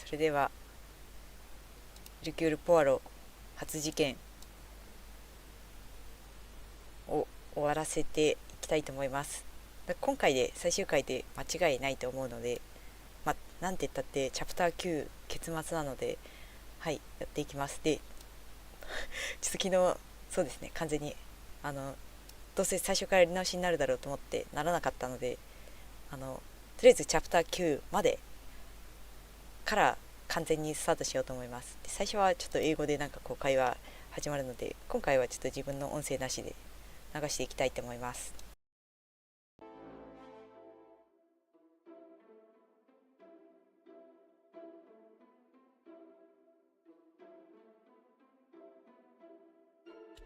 それではエルキュールポアロ初事件を終わらせていきたいと思います。今回で最終回で間違いないと思うので、なんて言ったってチャプター9結末なので、やっていきます。でちょっと昨日そうですね、完全にどうせ最初からやり直しになるだろうと思ってならなかったので、とりあえずチャプター9までから完全にスタートしようと思います。で最初はちょっと英語で会話始まるので、今回はちょっと自分の音声なしで流していきたいと思います。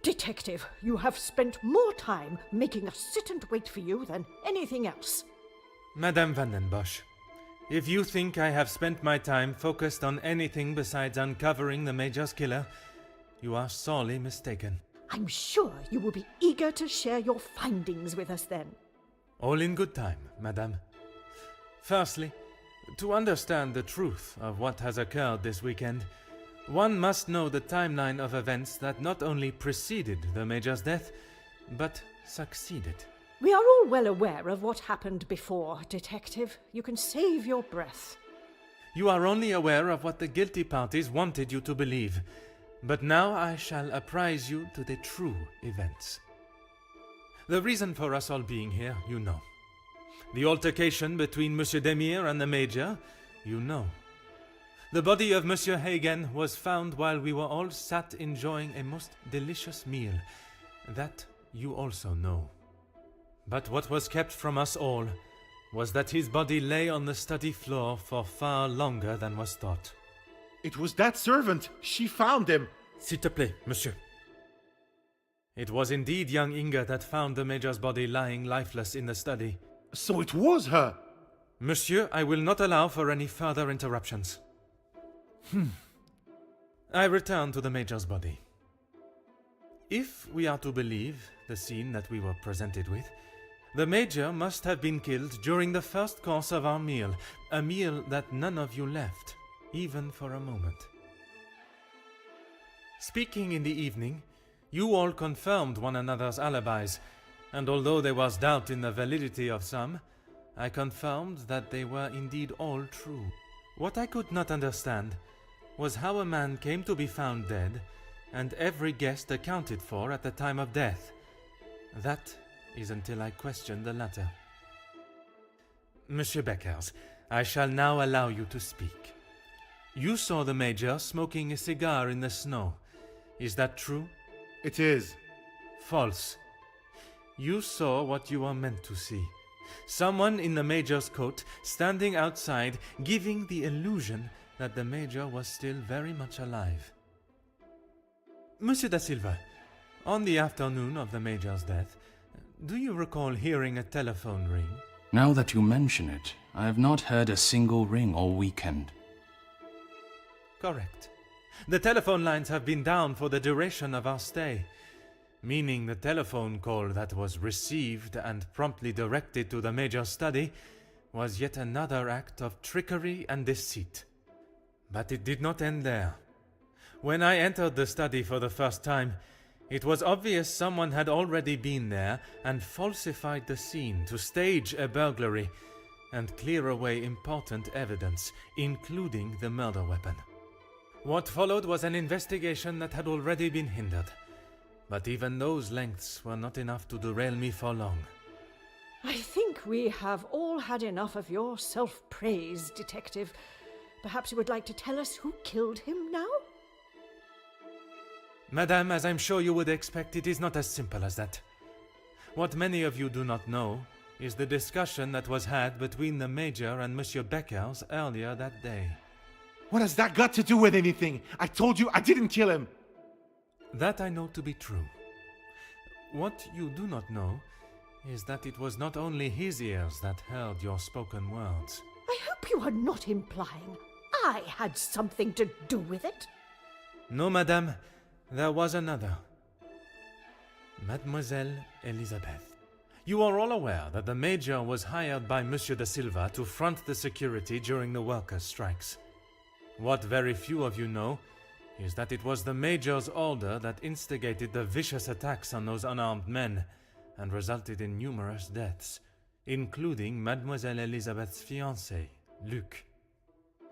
Detective, you have spent more time making us sit and wait for you than anything else. Madame Vandenbosch, if you think I have spent my time focused on anything besides uncovering the Major's killer, you are sorely mistaken. I'm sure you will be eager to share your findings with us then. All in good time, Madame. Firstly, to understand the truth of what has occurred this weekend, one must know the timeline of events that not only preceded the Major's death, but succeeded. We are all well aware of what happened before, Detective. You can save your breath. You are only aware of what the guilty parties wanted you to believe, but now I shall apprise you to the true events. The reason for us all being here, you know. The altercation between Monsieur Demire and the Major, you know. The body of Monsieur Hagen was found while we were all sat enjoying a most delicious meal. That you also know. But what was kept from us all was that his body lay on the study floor for far longer than was thought. It was that servant. She found him. S'il te plaît, monsieur. It was indeed young Inga that found the Major's body lying lifeless in the study. So it was her. Monsieur, I will not allow for any further interruptions. I return to the Major's body. If we are to believe the scene that we were presented with, the Major must have been killed during the first course of our meal, a meal that none of you left, even for a moment. Speaking in the evening, you all confirmed one another's alibis, and although there was doubt in the validity of some, I confirmed that they were indeed all true. What I could not understand was how a man came to be found dead, and every guest accounted for at the time of death. That is until I questioned the latter. Monsieur Beckers, I shall now allow you to speak. You saw the Major smoking a cigar in the snow. Is that true? It is. False. You saw what you were meant to see. Someone in the Major's coat standing outside, giving the illusion that the Major was still very much alive. Monsieur da Silva, on the afternoon of the Major's death, do you recall hearing a telephone ring? Now that you mention it, I have not heard a single ring all weekend. Correct. The telephone lines have been down for the duration of our stay, meaning the telephone call that was received and promptly directed to the Major's study was yet another act of trickery and deceit. But it did not end there. When I entered the study for the first time, it was obvious someone had already been there and falsified the scene to stage a burglary and clear away important evidence, including the murder weapon. What followed was an investigation that had already been hindered. But even those lengths were not enough to derail me for long. I think we have all had enough of your self-praise, Detective. Perhaps you would like to tell us who killed him now? Madame, as I'm sure you would expect, it is not as simple as that. What many of you do not know is the discussion that was had between the Major and Monsieur Beckers earlier that day. What has that got to do with anything? I told you I didn't kill him. That I know to be true. What you do not know is that it was not only his ears that heard your spoken words. I hope you are not implying I had something to do with it. No, madame, there was another. Mademoiselle Elisabeth. You are all aware that the Major was hired by Monsieur da Silva to front the security during the workers' strikes. What very few of you know is that it was the Major's order that instigated the vicious attacks on those unarmed men and resulted in numerous deaths, including Mademoiselle Elisabeth's fiancé, Luc.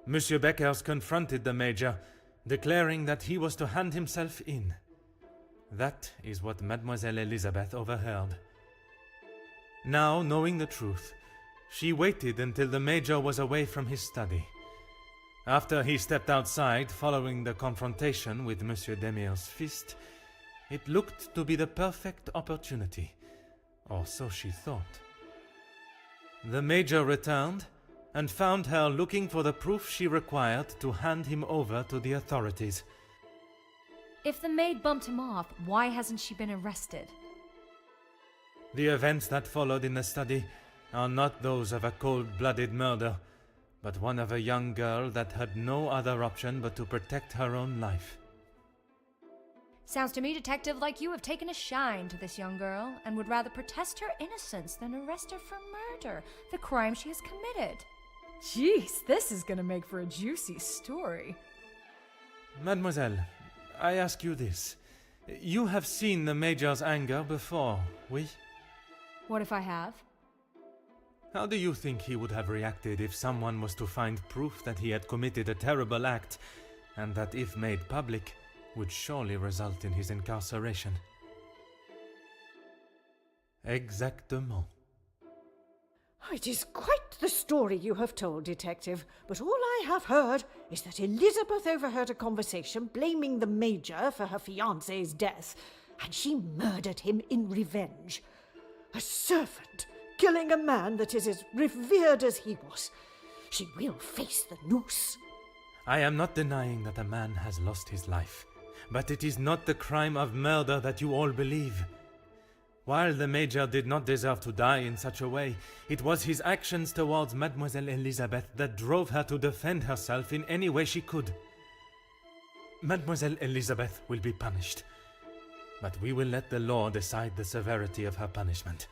Monsieur Beckers confronted the Major, declaring that he was to hand himself in. That is what Mademoiselle Elisabeth overheard. Now, knowing the truth, she waited until the Major was away from his study. After he stepped outside following the confrontation with Monsieur Demir's fist, it looked to be the perfect opportunity, or so she thought. The Major returned and found her looking for the proof she required to hand him over to the authorities. If the maid bumped him off, why hasn't she been arrested? The events that followed in the study are not those of a cold-blooded murder, but one of a young girl that had no other option but to protect her own life. Sounds to me, Detective, like you have taken a shine to this young girl and would rather protest her innocence than arrest her for murder, the crime she has committed. Jeez, this is gonna make for a juicy story. Mademoiselle, I ask you this. You have seen the Major's anger before, oui? What if I have? How do you think he would have reacted if someone was to find proof that he had committed a terrible act, and that if made public, would surely result in his incarceration? Exactement. It is quite the story you have told, Detective, but all I have heard is that Elizabeth overheard a conversation blaming the Major for her fiancé's death, and she murdered him in revenge. A servant killing a man that is as revered as he was. She will face the noose. I am not denying that a man has lost his life, but it is not the crime of murder that you all believe. While the Major did not deserve to die in such a way, it was his actions towards Mademoiselle Elisabeth that drove her to defend herself in any way she could. Mademoiselle Elisabeth will be punished, but we will let the law decide the severity of her punishment.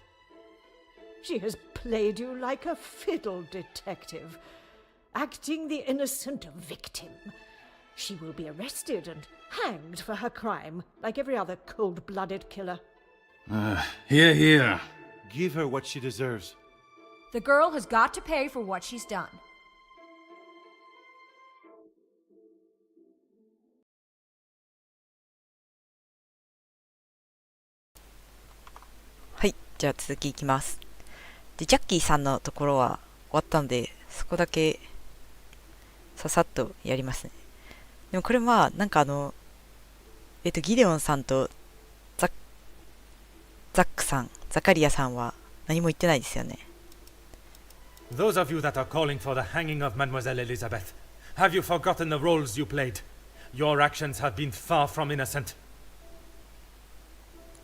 She has played you like a fiddle, Detective, acting the innocent victim. She will be arrested and hanged for her crime, like every other cold-blooded killer. Here. Give her what she deserves. The girl has got to pay for what she's done. はい、じゃあ続きいきます。で、ジャッキーさんのところは終わったので、そこだけささっとやりますね。でもこれまあなんかギデオンさんとザカリアさんは何も言ってないですよね。Those of you that are calling for the hanging of Mademoiselle Elisabeth, have you forgotten the roles you played? Your actions have been far from innocent.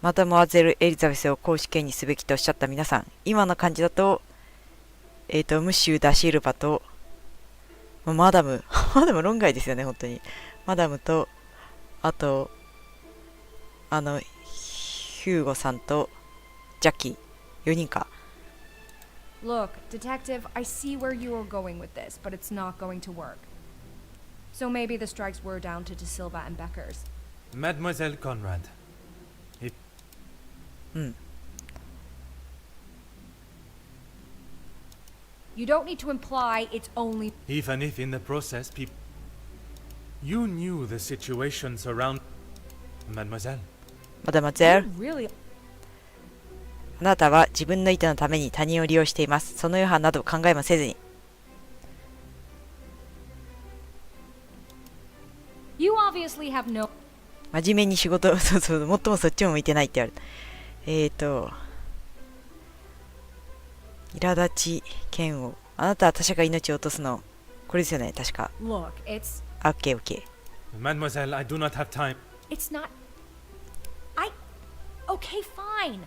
マダモアゼル・エリザベスを公主刑にすべきとおっしゃった皆さん、今の感じだと、ムッシュ・ダシルバと、マダム論外ですよね、本当に。マダムと、あと、ヒューゴさんと、ジャッキー、4人か。Look, Detective, I see where you are going with this, but it's not going to work. So maybe the strikes were down to De Silva and Beckers. Mademoiselle Conrad. You don't need to imply it's only... Even if in the process people... You knew the situation surround... Mademoiselle. マダモアゼル、 Really? あなたは自分の意図のために他人を利用しています。その余波など考えもせずに。You obviously have no... 真面目に仕事、最もそっちも向いてないって言われる。苛立ち嫌悪。あなたは他者が命を落とすの。これですよね、確か。Look, it's... オッケー。Mademoiselle, I do not have time. It's not... Okay, fine.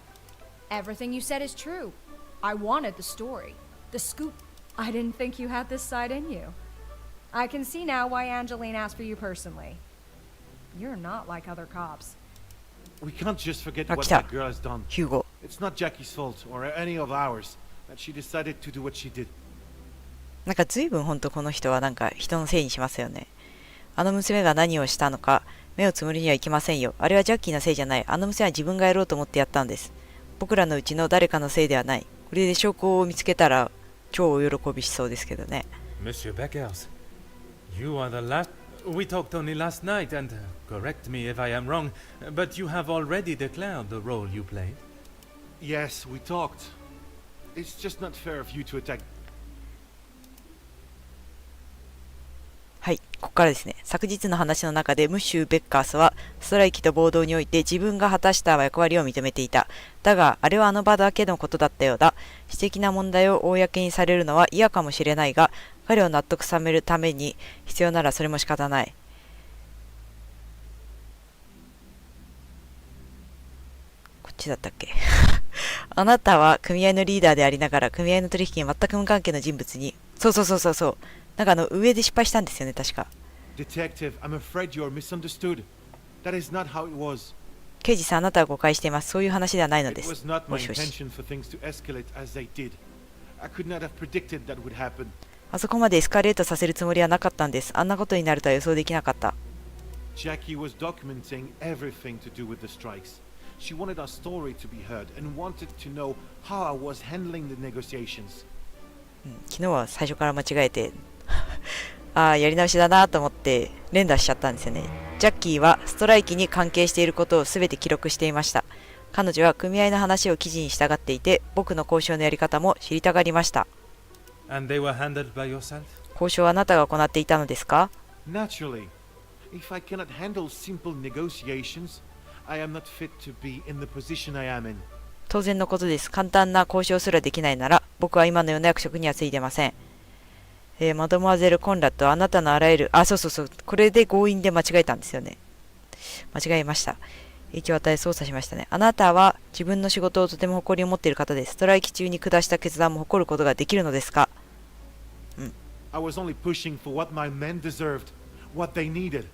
Everything you said is true. I wanted the story. The scoop... I didn't think you had this side in you. I can see now why Angeline asked for you personally. You're not like other cops. We can't just forget Ah, what kita. that girl has done. ヒューゴ。 It's not Jackie's fault, or any of ours, that she decided to do what she did. なんか随分ほんとこの人はなんか人のせいにしますよね。あの娘が何をしたのか目をつむりにはいけませんよ。あれはジャッキーのせいじゃない。あの娘は自分がやろうと思ってやったんです。僕らのうちの誰かのせいではない。これで証拠を見つけたら超お喜びしそうですけどね。Monsieur Beckers, you are the last. We talked only last night, and correct me if I am wrong, but you have already declared the role you played. Yes, we talked. It's just not fair of you to attack. はい、ここからですね。昨日の話の中でムッシュ・ベッカースはストライキと暴動において自分が果たした役割を認めていた。だが、あれはあの場だけのことだったようだ。私的な問題を公にされるのは嫌かもしれないが、彼を納得させるために必要ならそれも仕方ない。こっちだったっけあなたは組合のリーダーでありながら組合の取引に全く無関係の人物に、そう。なんか上で失敗したんですよね、確か。Detective, I'm afraid you are misunderstood. That is not how it was. 刑事さん、あなたは誤解しています。そういう話ではないの It です。 was not も my しもし。 intention for things to escalate as they did. I could not have predicted that would happen. あそこまでエスカレートさせるつもりはなかったんです。あんなことになるとは予想できなかった。Jackie was documenting everything to do with the strikes. She wanted our story to be heard and wanted to know how I was handling the negotiations. 昨日は最初から間違えてやり直しだなと思って連打しちゃったんですよね。ジャッキーはストライキに関係していることをすべて記録していました。彼女は組合の話を記事に従っていて、僕の交渉のやり方も知りたがりました。And they were handled by yourself? 交渉はあなたが行っていたのですか？ Naturally, if I cannot handle simple negotiations, I am not fit to be in the position I am in. 当然のことです。簡単な交渉すらできないなら、僕は今のような役職にはついてません。マドモアゼル・コンラッド、あなたのあらゆる、そう。これで強引で間違えたんですよね。間違えました。影響を与え操作しましたね。あなたは自分の仕事をとても誇りを持っている方です。ストライキ中に下した決断も誇ることができるのですか？ I was only pushing for what my men deserved, what they needed.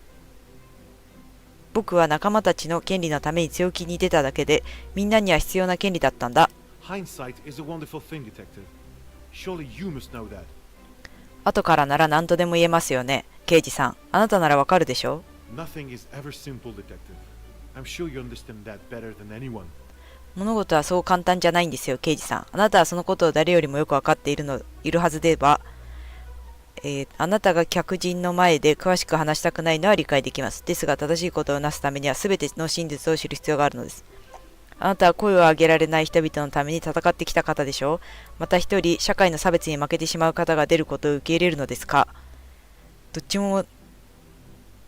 僕は仲間たちの権利のために強気に出ただけで、みんなには必要な権利だったんだ。Hindsight is a wonderful thing, detective. Surely you must know that. 後からなら何とでも言えますよね。刑事さん、あなたならわかるでしょ？ Nothing is ever simple, detective. I'm sure you understand that better than anyone. 物事はそう簡単じゃないんですよ、刑事さん。あなたはそのことを誰よりもよくわかっているはずでは、あなたが客人の前で詳しく話したくないのは理解できます。ですが、正しいことをなすためには全ての真実を知る必要があるのです。あなたは声を上げられない人々のために戦ってきた方でしょう。また一人、社会の差別に負けてしまう方が出ることを受け入れるのですか？どっちも、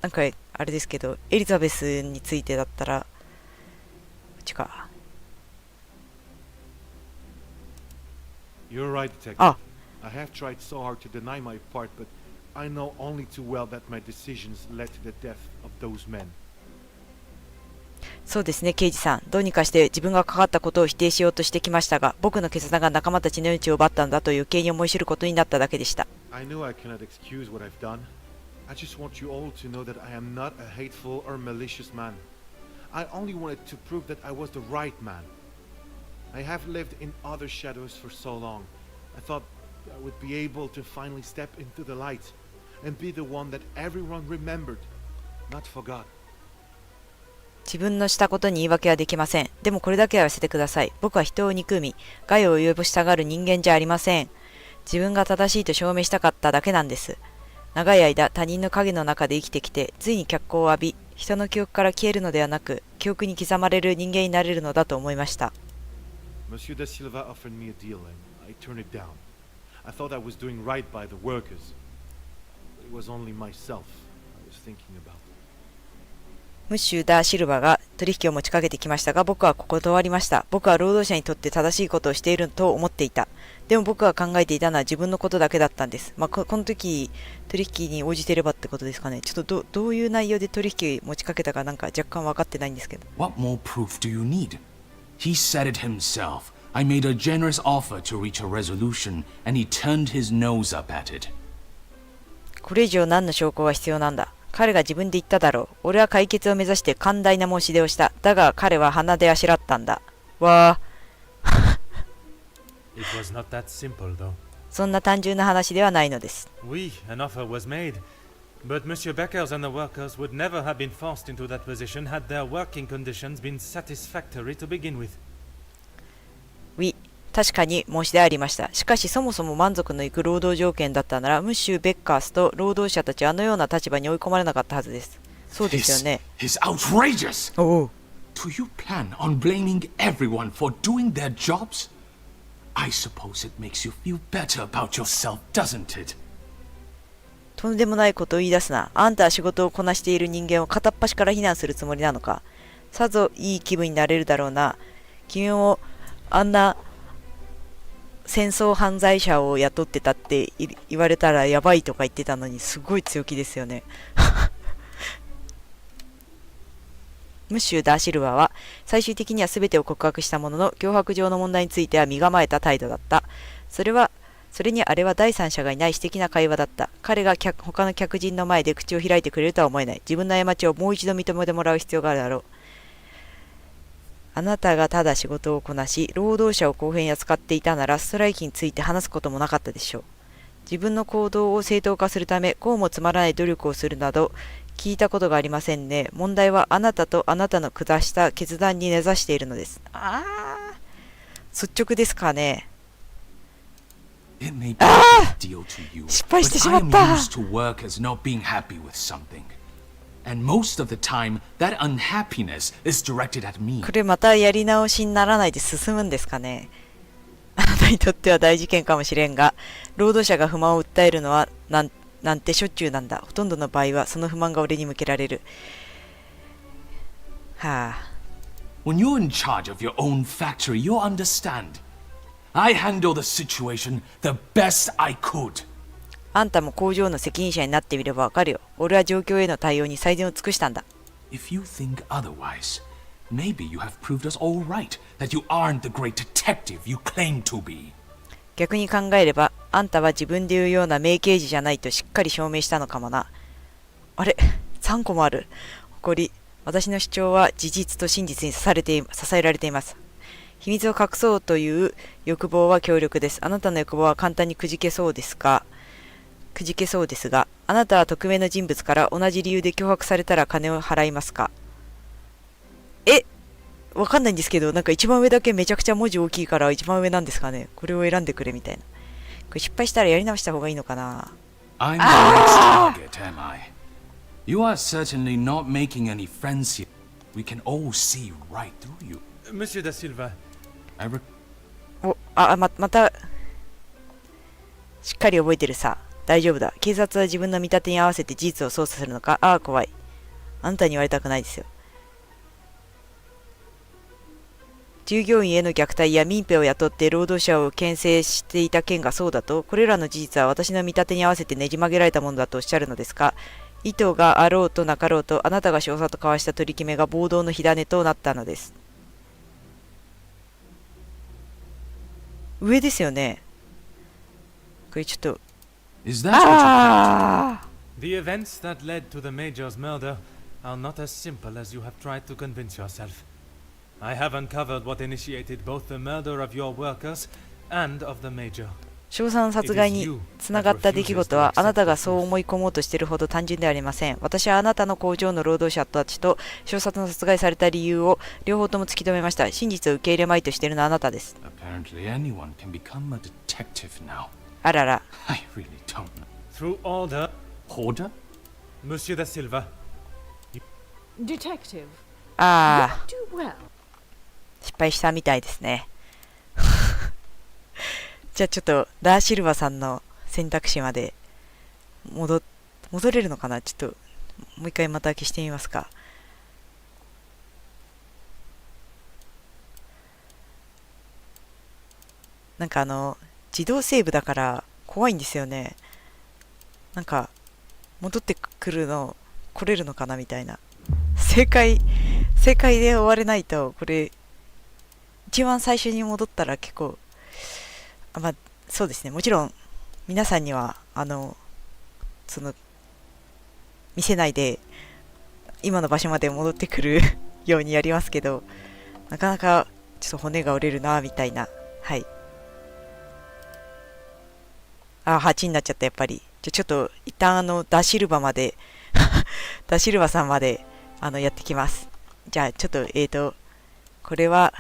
なんか、あれですけど、エリザベスについてだったら、こっちか。You're right, detective. あ、I have tried so hard to deny my part, but I know only too well that my decisions led to the death of those men. そうですね、刑事さん。どうにかして自分が関わったことを否定しようとしてきましたが、僕の決断が仲間たちの命を奪ったんだと余計に思い知ることになっただけでした。I know I cannot excuse what I've done. I just want you all to know that I am not a hateful or malicious man. I only wanted to prove that I was the right man. I have lived in other shadows for so long. I thought I would be able to finally step into the light and be the one that everyone remembered, not forgot. 自分のしたことに言い訳はできません。でもこれだけは言わせてください。僕は人を憎み、害を及ぼしたがる人間じゃありません。自分が正しいと証明したかっただけなんです。長い間他人の影の中で生きてきて、ついに脚光を浴び、人の記憶から消えるのではなく、記憶に刻まれる人間になれるのだと思いました。Monsieur da Silva offered me a deal and I turned it down. I thought I was doing right by the workers. It was only myself I was thinking about. ムッシュ・ダー・シルバが取引を持ちかけてきましたが、僕は断りました。僕は労働者にとって正しいことをしていると思っていた。でも僕が考えていたのは自分のことだけだったんです。この時、取引に応じていればってことですかね。ちょっとどういう内容で取引持ちかけたかなんか若干分かってないんですけど。What more proof do you need? He said it himself. I made a generous offer to reach a resolution, and he turned his nose up at it. これ以上何の証拠が必要なんだ。彼が自分で言っただろう。俺は解決を目指して寛大な申し出をした。だが彼は鼻であしらったんだ。わあ。It was not that simple, though. そんな単純な話ではないのです。Oui, an offer was made. But Monsieur Beckers and the workers would never have been forced into that position had their working conditions been satisfactory to begin with. Oui、確かに申し出ありました。しかしそもそも満足のいく労働条件だったなら、ムッシュ・ベッカースと労働者たちはあのような立場に追い込まれなかったはずです。そうですよね。Is outrageous! おう。Do you plan on blaming everyone for doing their jobs? I suppose it makes you feel better about yourself, doesn't it? とんでもないことを言い出すな。あんたは仕事をこなしている人間を片っ端から非難するつもりなのか。さぞいい気分になれるだろうな。君もあんな戦争犯罪者を雇ってたって言われたらやばいとか言ってたのに、すごい強気ですよね。ムッシュ・ダーシルバーは最終的には全てを告白したものの、脅迫状の問題については身構えた態度だった。それにあれは第三者がいない私的な会話だった。彼が他の客人の前で口を開いてくれるとは思えない。自分の過ちをもう一度認めてもらう必要があるだろう。あなたがただ仕事をこなし、労働者を公平に扱っていたなら、ストライキについて話すこともなかったでしょう。自分の行動を正当化するため、こうもつまらない努力をするなど、聞いたことがありませんね。問題はあなたとあなたの下した決断に根ざしているのです。率直ですかね。失敗してしまった。And most of the time, that unhappiness is directed at me. これまたやり直しにならないで進むんですかね。あなたにとっては大事件かもしれんが、労働者が不満を訴えるのはなんてしょっちゅうなんだ。ほとんどの場合はその不満が俺に向けられる。はあ。When you're in charge of your own factory, you'll understand. I handle the situation the best I could.あんたも工場の責任者になってみればわかるよ。俺は状況への対応に最善を尽くしたんだ。If you think otherwise, maybe you have proved us all right that you aren't the great detective you claim to be. 逆に考えれば、あんたは自分で言うような名刑事じゃないとしっかり証明したのかもな。あれ、3個もある。誇り、私の主張は事実と真実に支えられています。秘密を隠そうという欲望は強力です。あなたの欲望は簡単にくじけそうですが、あなたは匿名の人物から同じ理由で脅迫されたら金を払いますか？わかんないんですけど、なんか一番上だけめちゃくちゃ文字大きいから一番上なんですかね。これを選んでくれみたいな。これ失敗したらやり直した方がいいのかな。I'm the next target, am I? You are certainly not making any friends here. We can all see right through you. Monsieur Da Silva. またしっかり覚えてるさ。大丈夫だ。警察は自分の見立てに合わせて事実を捜査するのか。怖い。あんたに言われたくないですよ。従業員への虐待や民兵を雇って労働者を牽制していた件がそうだと、これらの事実は私の見立てに合わせてねじ曲げられたものだとおっしゃるのですか？意図があろうとなかろうと、あなたが少佐と交わした取り決めが暴動の火種となったのです。上ですよね。これちょっと。Is that what you The events that led to the Major's murder are not as simple as you have tried to convince yourself. I have uncovered what initiated both the murder of your workers and of the Major. 少佐の殺害につながった出来事はあなたがそう思い込もうとしているほど単純ではありません。私はあなたの工場の労働者たちと少佐の殺害された理由を両方とも突き止めました。真実を受け入れまいとしているのはあなたです。Apparently anyone can become a detective now. あらら。I really don't know. Through order, Order? Monsieur Da Silva. Detective, ああ、 do well. 失敗したみたいですね。じゃあちょっとダーシルバさんの選択肢まで戻れるのかな。ちょっともう一回また消してみますか。なんか自動セーブだから怖いんですよね。なんか戻ってくるの来れるのかなみたいな。正解で終われないと、これ一番最初に戻ったら結構そうですね。もちろん皆さんには見せないで今の場所まで戻ってくるようにやりますけど、なかなかちょっと骨が折れるなみたいな。はい。あ、8になっちゃった、やっぱり。ちょっと、一旦ダシルバまで、ダシルバさんまで、やってきます。じゃあ、ちょっと、これは、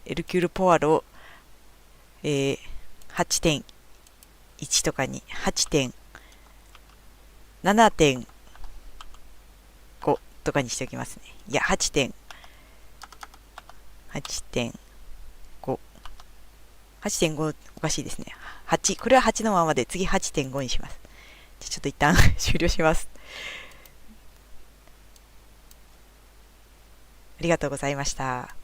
エルキュールポアロ、8.1 とかに、7.5 とかにしておきますね。いや、8.5。8.5 おかしいですね。8。これは8のままで、次 8.5 にします。じゃちょっと一旦終了します。ありがとうございました。